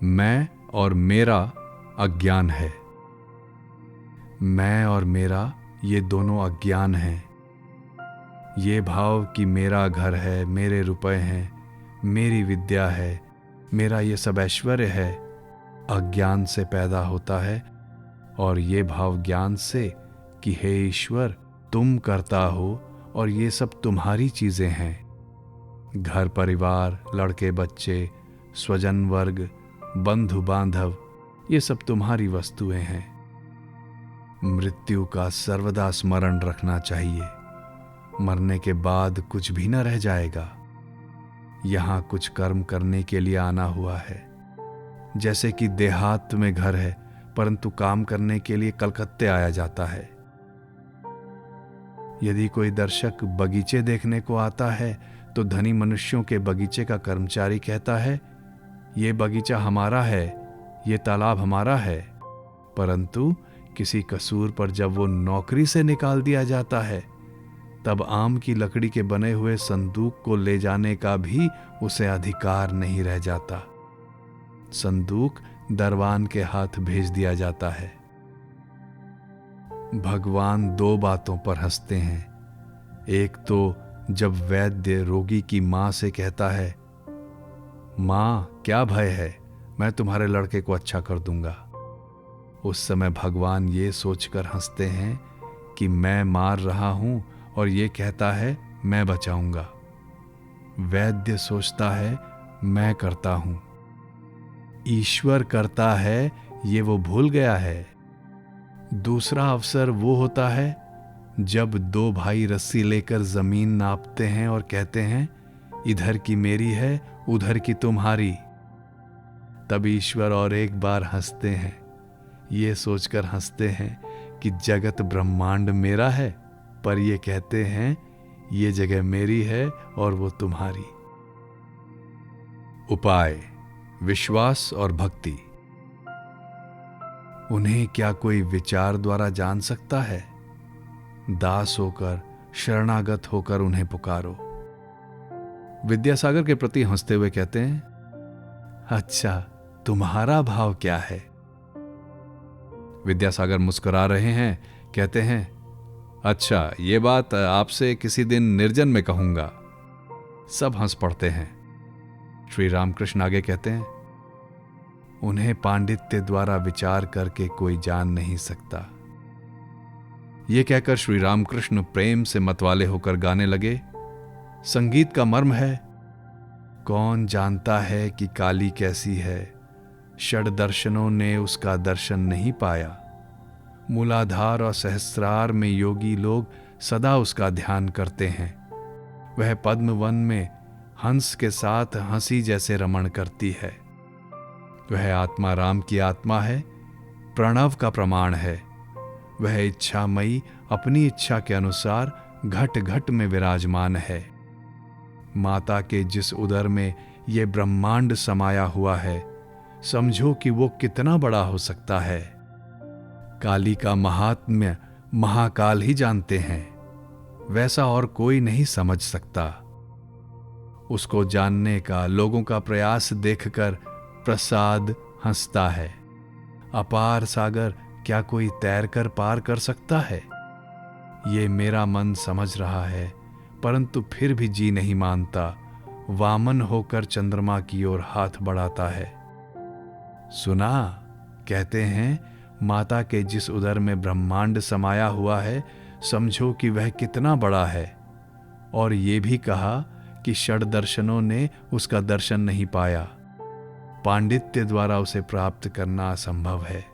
मैं और मेरा अज्ञान है। मैं और मेरा ये दोनों अज्ञान हैं। ये भाव कि मेरा घर है, मेरे रुपए हैं, मेरी विद्या है, मेरा ये सब ऐश्वर्य है, अज्ञान से पैदा होता है। और ये भाव ज्ञान से कि हे ईश्वर, तुम करता हो और ये सब तुम्हारी चीजें हैं। घर परिवार, लड़के बच्चे, स्वजन वर्ग, बंधु बांधव, ये सब तुम्हारी वस्तुएं हैं। मृत्यु का सर्वदा स्मरण रखना चाहिए। मरने के बाद कुछ भी न रह जाएगा। यहां कुछ कर्म करने के लिए आना हुआ है। जैसे कि देहात में घर है, परंतु काम करने के लिए कलकत्ते आया जाता है। यदि कोई दर्शक बगीचे देखने को आता है तो धनी मनुष्यों के बगीचे का कर्मचारी कहता है, ये बगीचा हमारा है, ये तालाब हमारा है। परंतु किसी कसूर पर जब वो नौकरी से निकाल दिया जाता है, तब आम की लकड़ी के बने हुए संदूक को ले जाने का भी उसे अधिकार नहीं रह जाता। संदूक दरवान के हाथ भेज दिया जाता है। भगवान दो बातों पर हंसते हैं। एक तो जब वैद्य रोगी की मां से कहता है, मां क्या भय है, मैं तुम्हारे लड़के को अच्छा कर दूंगा। उस समय भगवान ये सोचकर हंसते हैं कि मैं मार रहा हूं और ये कहता है मैं बचाऊंगा। वैद्य सोचता है मैं करता हूं, ईश्वर करता है, ये वो भूल गया है। दूसरा अवसर वो होता है जब दो भाई रस्सी लेकर जमीन नापते हैं और कहते हैं इधर की मेरी है, उधर की तुम्हारी। तब ईश्वर और एक बार हंसते हैं। ये सोचकर हंसते हैं कि जगत ब्रह्मांड मेरा है, पर ये कहते हैं ये जगह मेरी है और वो तुम्हारी। उपाय: विश्वास और भक्ति। उन्हें क्या कोई विचार द्वारा जान सकता है? दास होकर, शरणागत होकर उन्हें पुकारो। विद्यासागर के प्रति हंसते हुए कहते हैं, अच्छा, तुम्हारा भाव क्या है? विद्यासागर मुस्कुरा रहे हैं, कहते हैं, अच्छा, ये बात आपसे किसी दिन निर्जन में कहूंगा। सब हंस पड़ते हैं। श्री रामकृष्ण आगे कहते हैं, उन्हें पांडित्य द्वारा विचार करके कोई जान नहीं सकता। ये कहकर श्री रामकृष्ण प्रेम से मतवाले होकर गाने लगे, संगीत का मर्म है, कौन जानता है कि काली कैसी है, षड दर्शनों ने उसका दर्शन नहीं पाया। मूलाधार और सहस्रार में योगी लोग सदा उसका ध्यान करते हैं। वह पद्म वन में हंस के साथ हंसी जैसे रमण करती है। वह आत्मा राम की आत्मा है, प्रणव का प्रमाण है। वह इच्छामयी अपनी इच्छा के अनुसार घट घट में विराजमान है। माता के जिस उदर में ये ब्रह्मांड समाया हुआ है, समझो कि वो कितना बड़ा हो सकता है। काली का महात्म्य महाकाल ही जानते हैं, वैसा और कोई नहीं समझ सकता। उसको जानने का लोगों का प्रयास देखकर प्रसाद हंसता है। अपार सागर क्या कोई तैर कर पार कर सकता है? ये मेरा मन समझ रहा है, परंतु फिर भी जी नहीं मानता। वामन होकर चंद्रमा की ओर हाथ बढ़ाता है। सुना, कहते हैं, माता के जिस उदर में ब्रह्मांड समाया हुआ है, समझो कि वह कितना बड़ा है। और ये भी कहा कि षड दर्शनों ने उसका दर्शन नहीं पाया। पांडित्य द्वारा उसे प्राप्त करना असंभव है।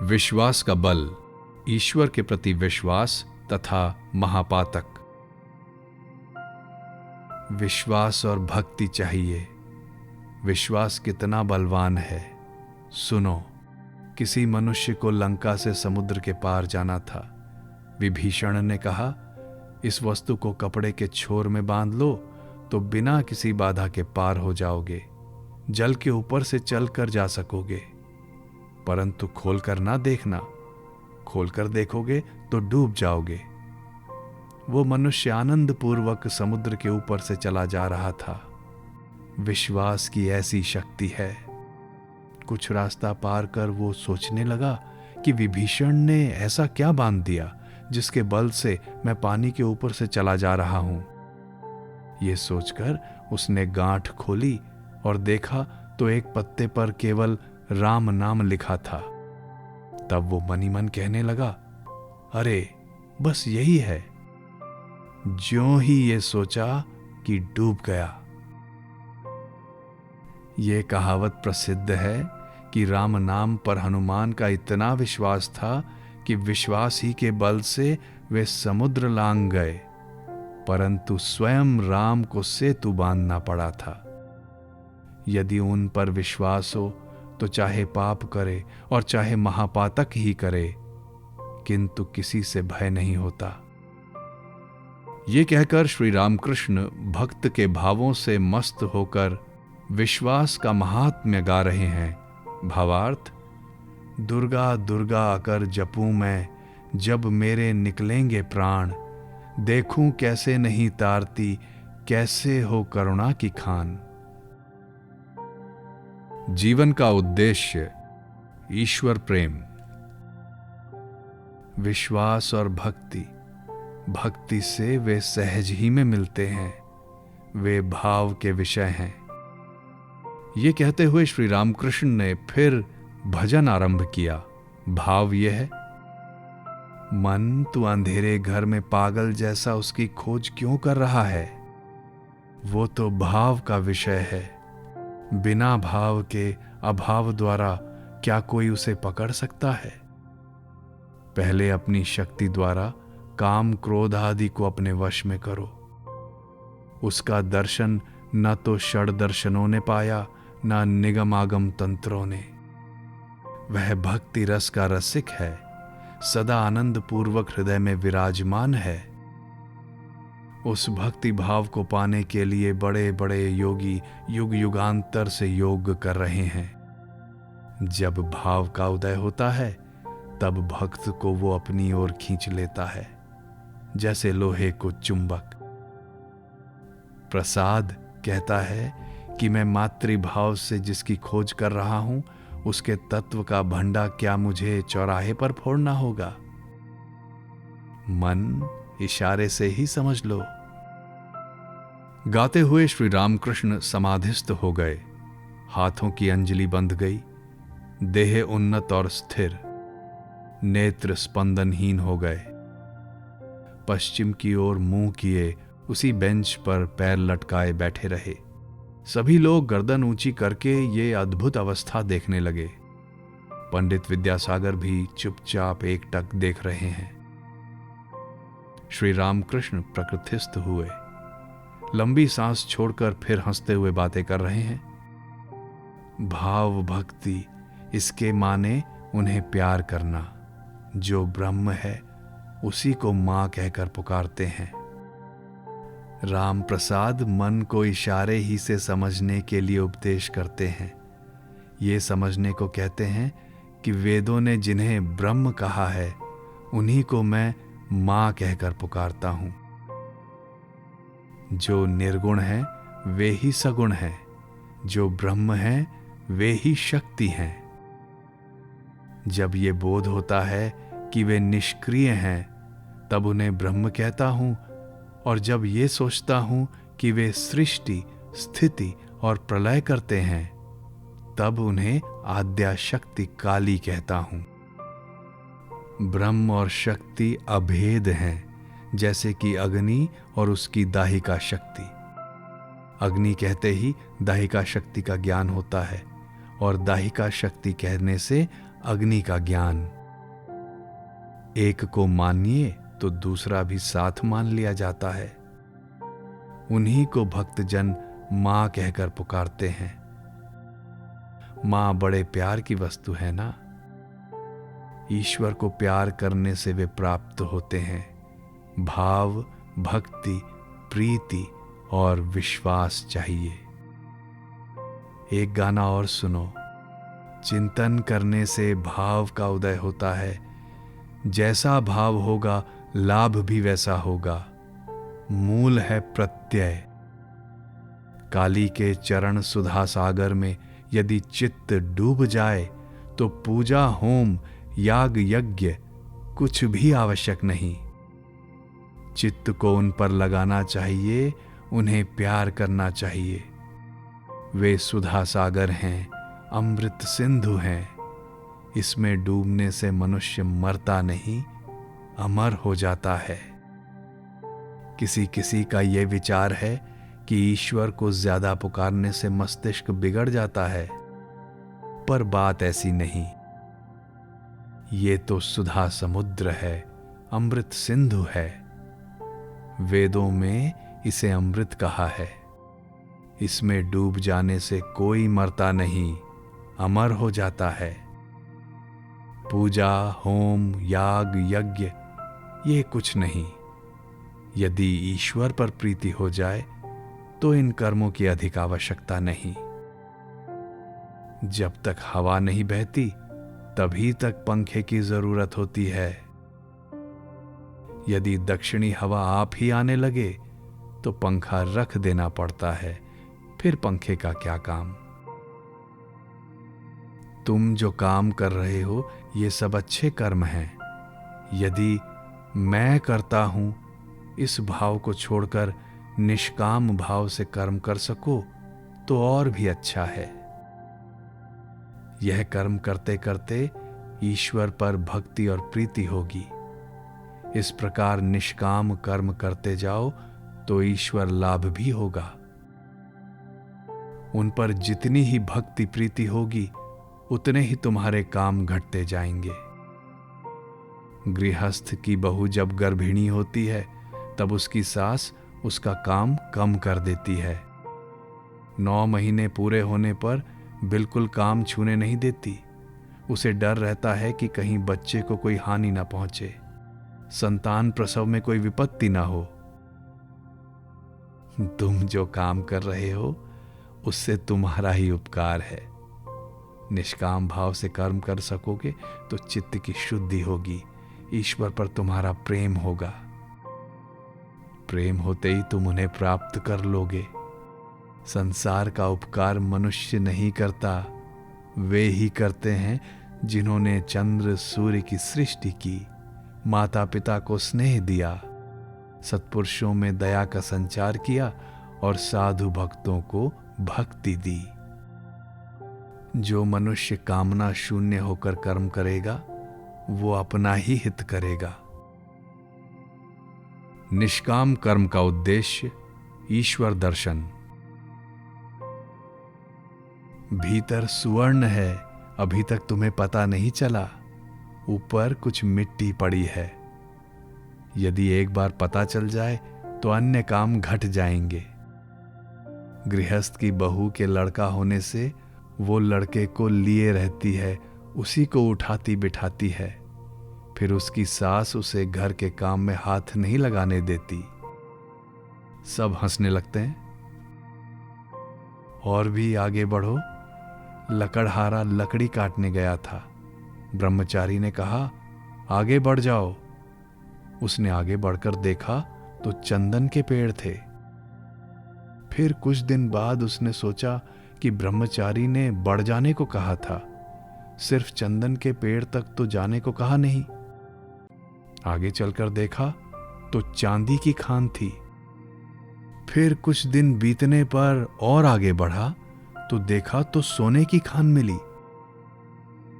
विश्वास का बल, ईश्वर के प्रति विश्वास तथा महापातक। विश्वास और भक्ति चाहिए। विश्वास कितना बलवान है। सुनो, किसी मनुष्य को लंका से समुद्र के पार जाना था। विभीषण ने कहा, इस वस्तु को कपड़े के छोर में बांध लो तो बिना किसी बाधा के पार हो जाओगे, जल के ऊपर से चलकर जा सकोगे। परंतु खोलकर ना देखना, खोलकर देखोगे तो डूब जाओगे। वो मनुष्य आनंद पूर्वक समुद्र के ऊपर से चला जा रहा था। विश्वास की ऐसी शक्ति है। कुछ रास्ता पार कर वो सोचने लगा कि विभीषण ने ऐसा क्या बांध दिया जिसके बल से मैं पानी के ऊपर से चला जा रहा हूं। ये सोचकर उसने गांठ खोली और देखा तो एक पत्ते पर केवल राम नाम लिखा था। तब वो मनी मन कहने लगा, अरे बस यही है। ज्यों ही ये सोचा कि डूब गया। ये कहावत प्रसिद्ध है कि राम नाम पर हनुमान का इतना विश्वास था कि विश्वास ही के बल से वे समुद्र लांघ गए, परंतु स्वयं राम को सेतु बांधना पड़ा था। यदि उन पर विश्वास हो तो चाहे पाप करे और चाहे महापातक ही करे, किंतु किसी से भय नहीं होता। ये कहकर श्री रामकृष्ण भक्त के भावों से मस्त होकर विश्वास का महात्म्य गा रहे हैं। भावार्थ, दुर्गा दुर्गा अकर जपूं मैं, जब मेरे निकलेंगे प्राण, देखूं कैसे नहीं तारती, कैसे हो करुणा की खान। जीवन का उद्देश्य ईश्वर प्रेम। विश्वास और भक्ति, भक्ति से वे सहज ही में मिलते हैं, वे भाव के विषय हैं। ये कहते हुए श्री रामकृष्ण ने फिर भजन आरंभ किया। भाव यह है, मन तू अंधेरे घर में पागल जैसा उसकी खोज क्यों कर रहा है? वो तो भाव का विषय है। बिना भाव के अभाव द्वारा क्या कोई उसे पकड़ सकता है? पहले अपनी शक्ति द्वारा काम क्रोध आदि को अपने वश में करो। उसका दर्शन न तो षड दर्शनों ने पाया, न निगमागम तंत्रों ने। वह भक्ति रस का रसिक है, सदा आनंद पूर्वक हृदय में विराजमान है। उस भक्ति भाव को पाने के लिए बड़े बड़े योगी युग युगांतर से योग कर रहे हैं। जब भाव का उदय होता है तब भक्त को वो अपनी ओर खींच लेता है, जैसे लोहे को चुंबक। प्रसाद कहता है कि मैं मातृभाव से जिसकी खोज कर रहा हूं, उसके तत्व का भंडा क्या मुझे चौराहे पर फोड़ना होगा? मन इशारे से ही समझ लो। गाते हुए श्री रामकृष्ण समाधिस्थ हो गए। हाथों की अंजलि बंध गई, देह उन्नत और स्थिर, नेत्र स्पंदनहीन हो गए। पश्चिम की ओर मुंह किए उसी बेंच पर पैर लटकाए बैठे रहे। सभी लोग गर्दन ऊंची करके ये अद्भुत अवस्था देखने लगे। पंडित विद्यासागर भी चुपचाप एकटक देख रहे हैं। श्री रामकृष्ण प्रकृतिस्थ हुए, लंबी सांस छोड़कर फिर हंसते हुए बातें कर रहे हैं। भाव भक्ति, इसके माने उन्हें प्यार करना। जो ब्रह्म है उसी को मां कहकर पुकारते हैं। राम प्रसाद मन को इशारे ही से समझने के लिए उपदेश करते हैं। ये समझने को कहते हैं कि वेदों ने जिन्हें ब्रह्म कहा है, उन्हीं को मैं मां कहकर पुकारता हूं। जो निर्गुण हैं वे ही सगुण हैं, जो ब्रह्म हैं वे ही शक्ति हैं। जब ये बोध होता है कि वे निष्क्रिय हैं, तब उन्हें ब्रह्म कहता हूं, और जब ये सोचता हूं कि वे सृष्टि, स्थिति और प्रलय करते हैं, तब उन्हें आद्या शक्ति काली कहता हूं। ब्रह्म और शक्ति अभेद हैं, जैसे कि अग्नि और उसकी दाहिका शक्ति। अग्नि कहते ही दाहिका शक्ति का ज्ञान होता है, और दाहिका शक्ति कहने से अग्नि का ज्ञान। एक को मानिए तो दूसरा भी साथ मान लिया जाता है। उन्हीं को भक्तजन मां कहकर पुकारते हैं। मां बड़े प्यार की वस्तु है ना। ईश्वर को प्यार करने से वे प्राप्त होते हैं। भाव, भक्ति, प्रीति और विश्वास चाहिए। एक गाना और सुनो। चिंतन करने से भाव का उदय होता है। जैसा भाव होगा लाभ भी वैसा होगा। मूल है प्रत्यय। काली के चरण सुधा सागर में यदि चित्त डूब जाए तो पूजा होम याग यज्ञ कुछ भी आवश्यक नहीं। चित्त को उन पर लगाना चाहिए, उन्हें प्यार करना चाहिए। वे सुधा सागर हैं, अमृत सिंधु हैं। इसमें डूबने से मनुष्य मरता नहीं, अमर हो जाता है। किसी किसी का यह विचार है कि ईश्वर को ज्यादा पुकारने से मस्तिष्क बिगड़ जाता है, पर बात ऐसी नहीं। ये तो सुधा समुद्र है, अमृत सिंधु है। वेदों में इसे अमृत कहा है। इसमें डूब जाने से कोई मरता नहीं, अमर हो जाता है। पूजा होम याग यज्ञ ये कुछ नहीं। यदि ईश्वर पर प्रीति हो जाए तो इन कर्मों की अधिक आवश्यकता नहीं। जब तक हवा नहीं बहती तभी तक पंखे की जरूरत होती है। यदि दक्षिणी हवा आप ही आने लगे तो पंखा रख देना पड़ता है, फिर पंखे का क्या काम। तुम जो काम कर रहे हो ये सब अच्छे कर्म हैं। यदि मैं करता हूं इस भाव को छोड़कर निष्काम भाव से कर्म कर सको तो और भी अच्छा है। यह कर्म करते करते ईश्वर पर भक्ति और प्रीति होगी। इस प्रकार निष्काम कर्म करते जाओ तो ईश्वर लाभ भी होगा। उन पर जितनी ही भक्ति प्रीति होगी उतने ही तुम्हारे काम घटते जाएंगे। गृहस्थ की बहू जब गर्भिणी होती है तब उसकी सास उसका काम कम कर देती है। 9 महीने पूरे होने पर बिल्कुल काम छूने नहीं देती। उसे डर रहता है कि कहीं बच्चे को कोई हानि ना पहुंचे, संतान प्रसव में कोई विपत्ति ना हो। तुम जो काम कर रहे हो उससे तुम्हारा ही उपकार है। निष्काम भाव से कर्म कर सकोगे तो चित्त की शुद्धि होगी, ईश्वर पर तुम्हारा प्रेम होगा। प्रेम होते ही तुम उन्हें प्राप्त कर लोगे। संसार का उपकार मनुष्य नहीं करता, वे ही करते हैं जिन्होंने चंद्र सूर्य की सृष्टि की, माता पिता को स्नेह दिया, सत्पुरुषों में दया का संचार किया और साधु भक्तों को भक्ति दी। जो मनुष्य कामना शून्य होकर कर्म करेगा वो अपना ही हित करेगा। निष्काम कर्म का उद्देश्य ईश्वर दर्शन। भीतर सुवर्ण है, अभी तक तुम्हें पता नहीं चला। ऊपर कुछ मिट्टी पड़ी है। यदि एक बार पता चल जाए तो अन्य काम घट जाएंगे। गृहस्थ की बहू के लड़का होने से वो लड़के को लिए रहती है, उसी को उठाती बिठाती है। फिर उसकी सास उसे घर के काम में हाथ नहीं लगाने देती। सब हंसने लगते हैं। और भी आगे बढ़ो। लकड़हारा लकड़ी काटने गया था। ब्रह्मचारी ने कहा, आगे बढ़ जाओ। उसने आगे बढ़कर देखा तो चंदन के पेड़ थे। फिर कुछ दिन बाद उसने सोचा कि ब्रह्मचारी ने बढ़ जाने को कहा था, सिर्फ चंदन के पेड़ तक तो जाने को कहा नहीं। आगे चलकर देखा तो चांदी की खान थी। फिर कुछ दिन बीतने पर और आगे बढ़ा तो देखा तो सोने की खान मिली।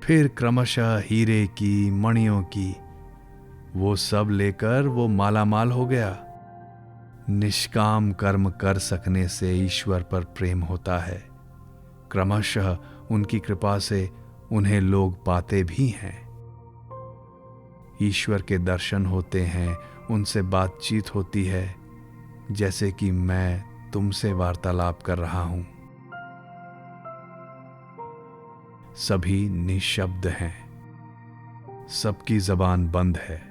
फिर क्रमशः हीरे की, मणियों की, वो सब लेकर वो मालामाल हो गया। निष्काम कर्म कर सकने से ईश्वर पर प्रेम होता है। क्रमशः उनकी कृपा से उन्हें लोग पाते भी हैं। ईश्वर के दर्शन होते हैं, उनसे बातचीत होती है, जैसे कि मैं तुमसे वार्तालाप कर रहा हूं। सभी निशब्द हैं, सबकी जबान बंद है।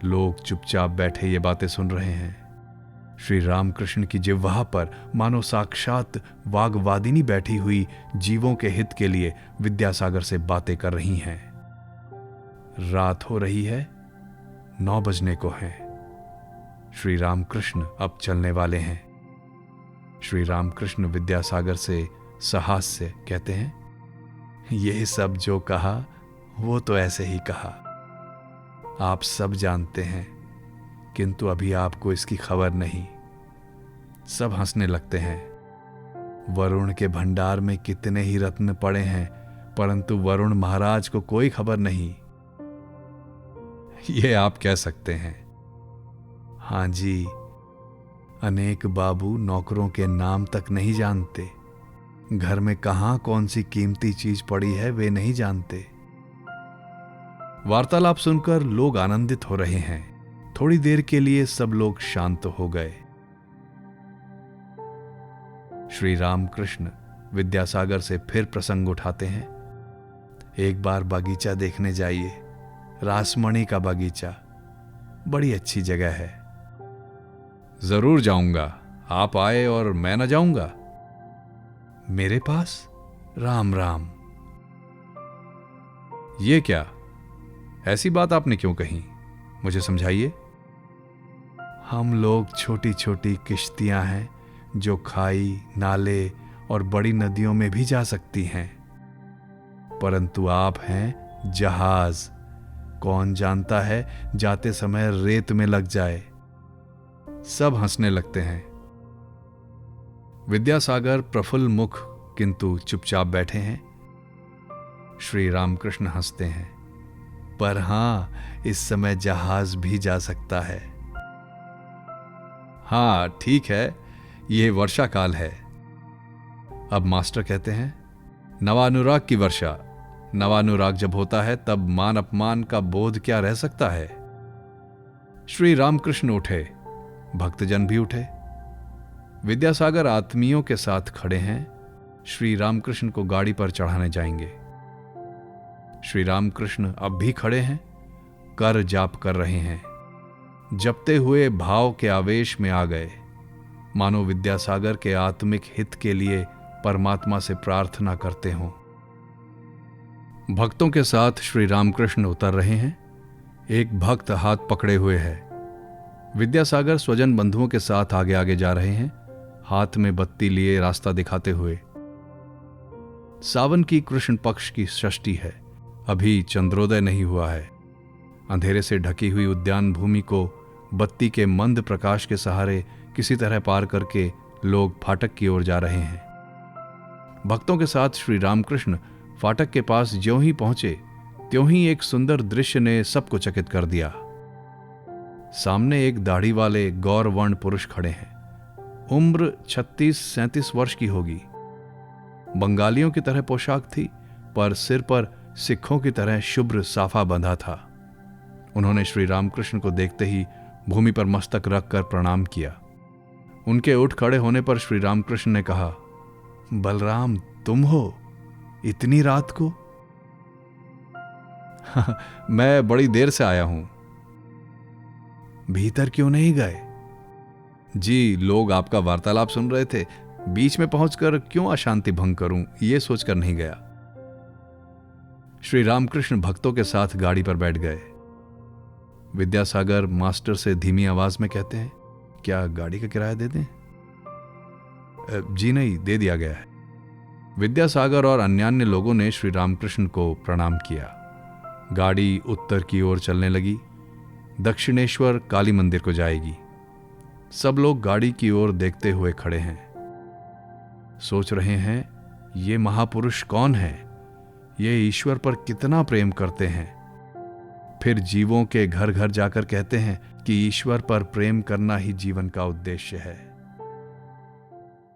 लोग चुपचाप बैठे ये बातें सुन रहे हैं। श्री रामकृष्ण की जिह्वा पर मानो साक्षात वाग्वादिनी बैठी हुई जीवों के हित के लिए विद्यासागर से बातें कर रही हैं। रात हो रही है, 9 बजने को है। श्री रामकृष्ण अब चलने वाले हैं। श्री रामकृष्ण विद्यासागर से साहस से कहते हैं, ये सब जो कहा वो तो ऐसे ही कहा, आप सब जानते हैं, किंतु अभी आपको इसकी खबर नहीं। सब हंसने लगते हैं। वरुण के भंडार में कितने ही रत्न पड़े हैं, परंतु वरुण महाराज को कोई खबर नहीं। ये आप कह सकते हैं। हां जी, अनेक बाबू नौकरों के नाम तक नहीं जानते, घर में कहां कौन सी कीमती चीज पड़ी है वे नहीं जानते। वार्तालाप सुनकर लोग आनंदित हो रहे हैं। थोड़ी देर के लिए सब लोग शांत हो गए। श्री रामकृष्ण विद्यासागर से फिर प्रसंग उठाते हैं, एक बार बगीचा देखने जाइए, रासमणी का बगीचा, बड़ी अच्छी जगह है। जरूर जाऊंगा, आप आए और मैं न जाऊंगा? मेरे पास? राम राम। ये क्या, ऐसी बात आपने क्यों कही, मुझे समझाइए। हम लोग छोटी छोटी किश्तियां हैं जो खाई, नाले और बड़ी नदियों में भी जा सकती हैं, परंतु आप हैं जहाज। कौन जानता है जाते समय रेत में लग जाए। सब हंसने लगते हैं। विद्यासागर प्रफुल्ल मुख किंतु चुपचाप बैठे हैं। श्री रामकृष्ण हंसते हैं, पर हां, इस समय जहाज भी जा सकता है। हां ठीक है, यह वर्षा काल है। अब मास्टर कहते हैं, नवानुराग की वर्षा। नवानुराग जब होता है तब मान अपमान का बोध क्या रह सकता है। श्री रामकृष्ण उठे, भक्तजन भी उठे। विद्यासागर आत्मीयों के साथ खड़े हैं। श्री रामकृष्ण को गाड़ी पर चढ़ाने जाएंगे। श्री रामकृष्ण अब भी खड़े हैं, कर जाप कर रहे हैं। जपते हुए भाव के आवेश में आ गए, मानो विद्यासागर के आत्मिक हित के लिए परमात्मा से प्रार्थना करते हों। भक्तों के साथ श्री रामकृष्ण उतर रहे हैं। एक भक्त हाथ पकड़े हुए है। विद्यासागर स्वजन बंधुओं के साथ आगे आगे जा रहे हैं, हाथ में बत्ती लिए रास्ता दिखाते हुए। सावन की कृष्ण पक्ष की षष्ठी है, अभी चंद्रोदय नहीं हुआ है। अंधेरे से ढकी हुई उद्यान भूमि को बत्ती के मंद प्रकाश के सहारे किसी तरह पार करके लोग फाटक की ओर जा रहे हैं। भक्तों के साथ श्री रामकृष्ण फाटक के पास ज्यों ही पहुंचे त्यों ही एक सुंदर दृश्य ने सबको चकित कर दिया। सामने एक दाढ़ी वाले गौरवर्ण पुरुष खड़े हैं। उम्र 36-37 वर्ष की होगी। बंगालियों की तरह पोशाक थी, पर सिर पर सिखों की तरह शुभ्र साफा बंधा था। उन्होंने श्री रामकृष्ण को देखते ही भूमि पर मस्तक रखकर प्रणाम किया। उनके उठ खड़े होने पर श्री रामकृष्ण ने कहा, बलराम तुम हो, इतनी रात को? मैं बड़ी देर से आया हूं। भीतर क्यों नहीं गए? जी, लोग आपका वार्तालाप सुन रहे थे, बीच में पहुंचकर क्यों अशांति भंग करूं, यह सोचकर नहीं गया। श्री रामकृष्ण भक्तों के साथ गाड़ी पर बैठ गए। विद्यासागर मास्टर से धीमी आवाज में कहते हैं, क्या गाड़ी का किराया दे दें? जी नहीं, दे दिया गया है। विद्यासागर और अन्यान्य लोगों ने श्री रामकृष्ण को प्रणाम किया। गाड़ी उत्तर की ओर चलने लगी, दक्षिणेश्वर काली मंदिर को जाएगी। सब लोग गाड़ी की ओर देखते हुए खड़े हैं, सोच रहे हैं ये महापुरुष कौन है, ये ईश्वर पर कितना प्रेम करते हैं। फिर जीवों के घर घर जाकर कहते हैं कि ईश्वर पर प्रेम करना ही जीवन का उद्देश्य है।